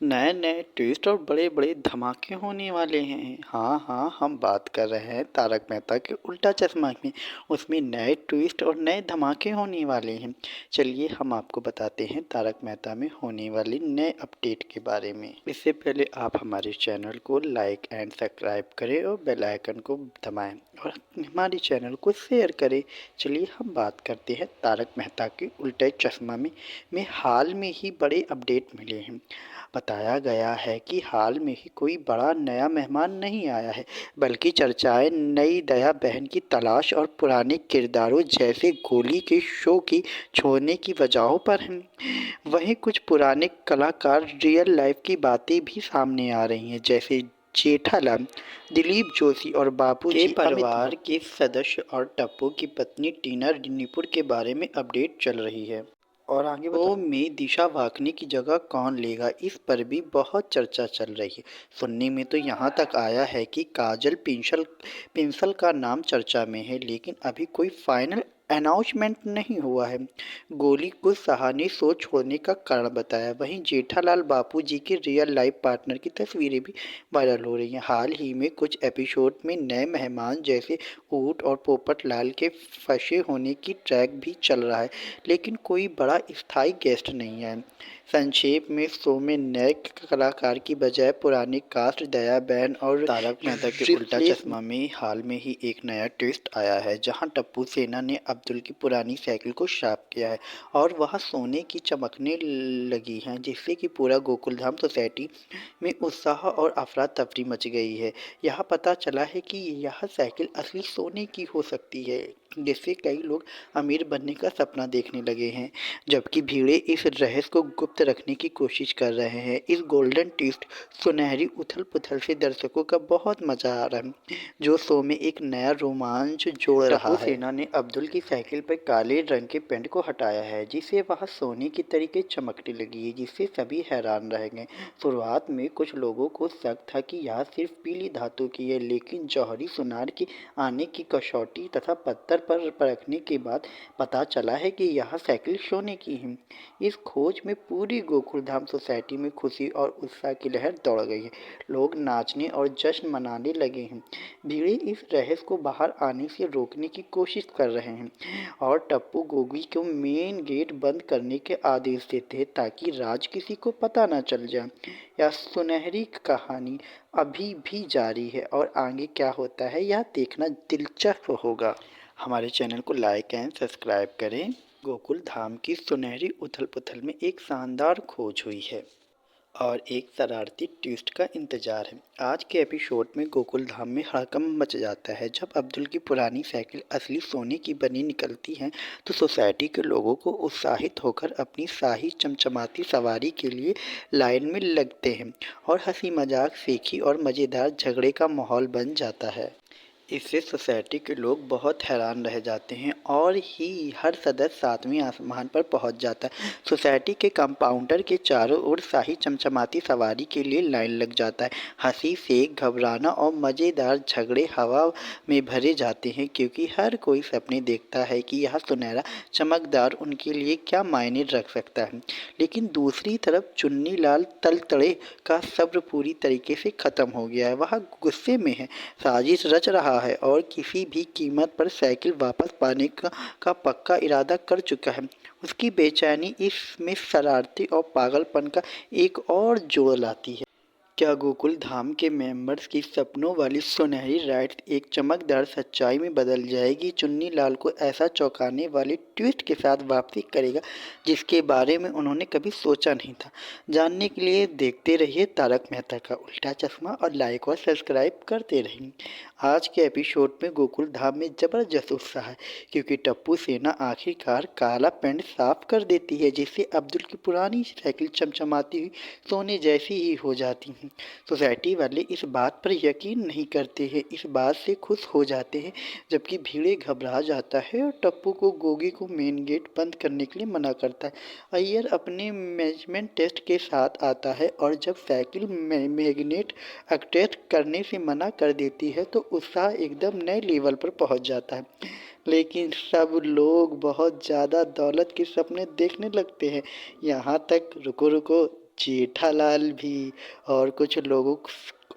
नए नए ट्विस्ट और बड़े बड़े धमाके होने वाले हैं। हाँ हाँ, हम बात कर रहे हैं तारक मेहता के उल्टा चश्मा में। उसमें नए ट्विस्ट और नए धमाके होने वाले हैं। चलिए हम आपको बताते हैं तारक मेहता में होने वाली नए अपडेट के बारे में। इससे पहले आप हमारे चैनल को लाइक एंड सब्सक्राइब करें और बेल आइकन को दबाएं और हमारे चैनल को शेयर करें। चलिए हम बात करते हैं तारक मेहता के उल्टे चश्मा में हाल में ही बड़े अपडेट मिले हैं। बताया गया है कि हाल में ही कोई बड़ा नया मेहमान नहीं आया है, बल्कि चर्चाएं नई दया बहन की तलाश और पुराने किरदारों जैसे गोली के शो की छोड़ने की वजहों पर हैं। वहीं कुछ पुराने कलाकार रियल लाइफ की बातें भी सामने आ रही हैं, जैसे जेठालाल, दिलीप जोशी और बाबूजी के परिवार के सदस्य और टप्पू की पत्नी टीना नीपुर के बारे में अपडेट चल रही है। और आगे तो में दिशा वाकनी की जगह कौन लेगा, इस पर भी बहुत चर्चा चल रही है। सुनने में तो यहाँ तक आया है कि काजल पिंसल का नाम चर्चा में है, लेकिन अभी कोई फाइनल अनाउंसमेंट नहीं हुआ है। गोली को साहा ने शो छोड़ने का कारण बताया। वहीं जेठालाल बापूजी के रियल लाइफ पार्टनर की तस्वीरें भी वायरल हो रही हैं। हाल ही में कुछ एपिसोड में नए मेहमान जैसे ऊट और पोपट लाल के फंसे होने की ट्रैक भी चल रहा है, लेकिन कोई बड़ा स्थायी गेस्ट नहीं है। संक्षेप में शो में नए कलाकार की बजाय पुरानी कास्ट दया बहन और तारक मेहता के उल्टा चश्मा में हाल में ही एक नया ट्विस्ट आया है, जहां टप्पू सेना ने अब्दुल की पुरानी साइकिल को साफ किया है और वह सोने की चमकने लगी है, जिससे कि पूरा गोकुलधाम सोसाइटी में उत्साह और अफरा तफरी मच गई है। यह पता चला है कि यह साइकिल असली सोने की हो सकती है, जिससे कई लोग अमीर बनने का सपना देखने लगे हैं, जबकि भीड़े इस रहस्य को गुप्त रखने की कोशिश कर रहे हैं। इस गोल्डन ट्विस्ट सुनहरी उथल पुथल से दर्शकों का बहुत मजा आ रहा है, जो शो में एक नया रोमांच जोड़ रहा है। सेना ने अब्दुल की साइकिल पर काले रंग के पेंट को हटाया है, जिससे वह सोने की तरीके चमकने लगी है, जिससे सभी हैरान रह गए। शुरुआत में कुछ लोगों को शक था कि यह सिर्फ पीली धातु की है, लेकिन जौहरी सुनार के आने की कसौटी तथा पत्थर पर परखने के बाद पता चला है कि यह साइकिल सोने की है। इस खोज में पूरी गोकुलधाम सोसाइटी में खुशी और उत्साह की लहर दौड़ गई है। लोग नाचने और जश्न मनाने लगे हैं। भीड़े इस रहस्य को बाहर आने से रोकने की कोशिश कर रहे हैं और टप्पू गोगी को मेन गेट बंद करने के आदेश देते हैं, ताकि राज किसी को पता न चल जाए। यह सुनहरी कहानी अभी भी जारी है और आगे क्या होता है यह देखना दिलचस्प होगा। हमारे चैनल को लाइक एंड सब्सक्राइब करें। गोकुल धाम की सुनहरी उथल पुथल में एक शानदार खोज हुई है और एक शरारती ट्विस्ट का इंतजार है। आज के एपिसोड में गोकुल धाम में हड़कंप मच जाता है जब अब्दुल की पुरानी साइकिल असली सोने की बनी निकलती है, तो सोसाइटी के लोगों को उत्साहित होकर अपनी शाही चमचमाती सवारी के लिए लाइन में लगते हैं और हंसी मजाक, सेखी और मज़ेदार झगड़े का माहौल बन जाता है। इससे सोसाइटी के लोग बहुत हैरान रह जाते हैं और ही हर सदस्य सातवें आसमान पर पहुंच जाता है। सोसाइटी के कंपाउंडर के चारों ओर शाही चमचमाती सवारी के लिए लाइन लग जाता है। हंसी से घबराना और मज़ेदार झगड़े हवा में भरे जाते हैं, क्योंकि हर कोई सपने देखता है कि यह सुनहरा चमकदार उनके लिए क्या मायने रख सकता है। लेकिन दूसरी तरफ चुन्नी लाल तलतड़े का सब्र पूरी तरीके से ख़त्म हो गया है। वह गुस्से में है, साजिश रच रहा है और किसी भी कीमत पर साइकिल वापस पाने का पक्का इरादा कर चुका है। उसकी बेचैनी इसमें शरारती और पागलपन का एक और जोड़ लाती है। क्या गोकुल धाम के मेंबर्स की सपनों वाली सुनहरी राइड एक चमकदार सच्चाई में बदल जाएगी? चुन्नी लाल को ऐसा चौंकाने वाले ट्विस्ट के साथ वापसी करेगा जिसके बारे में उन्होंने कभी सोचा नहीं था। जानने के लिए देखते रहिए तारक मेहता का उल्टा चश्मा और लाइक और सब्सक्राइब करते रहिए। आज के एपिसोड में गोकुल धाम में ज़बरदस्त उत्साह है, क्योंकि टप्पू सेना आखिरकार काला पेंट साफ कर देती है, जिससे अब्दुल की पुरानी साइकिल चमचमाती हुई सोने जैसी ही हो जाती है। सोसाइटी वाले इस बात पर यकीन नहीं करते हैं, इस बात से खुश हो जाते हैं, जबकि भीड़े घबरा जाता है और टप्पू को गोगी को मेन गेट बंद करने के लिए मना करता है। अय्यर अपने मैनेजमेंट टेस्ट के साथ आता है और जब साइकिल मैग्नेट एक्टेट करने से मना कर देती है तो उत्साह एकदम नए लेवल पर पहुंच जाता है। लेकिन सब लोग बहुत ज़्यादा दौलत के सपने देखने लगते हैं। यहाँ तक रुको रुको, जेठालाल भी और कुछ लोगों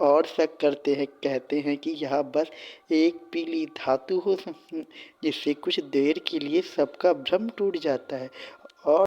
और शक करते हैं, कहते हैं कि यह बस एक पीली धातु हो सकती है, जिससे कुछ देर के लिए सबका भ्रम टूट जाता है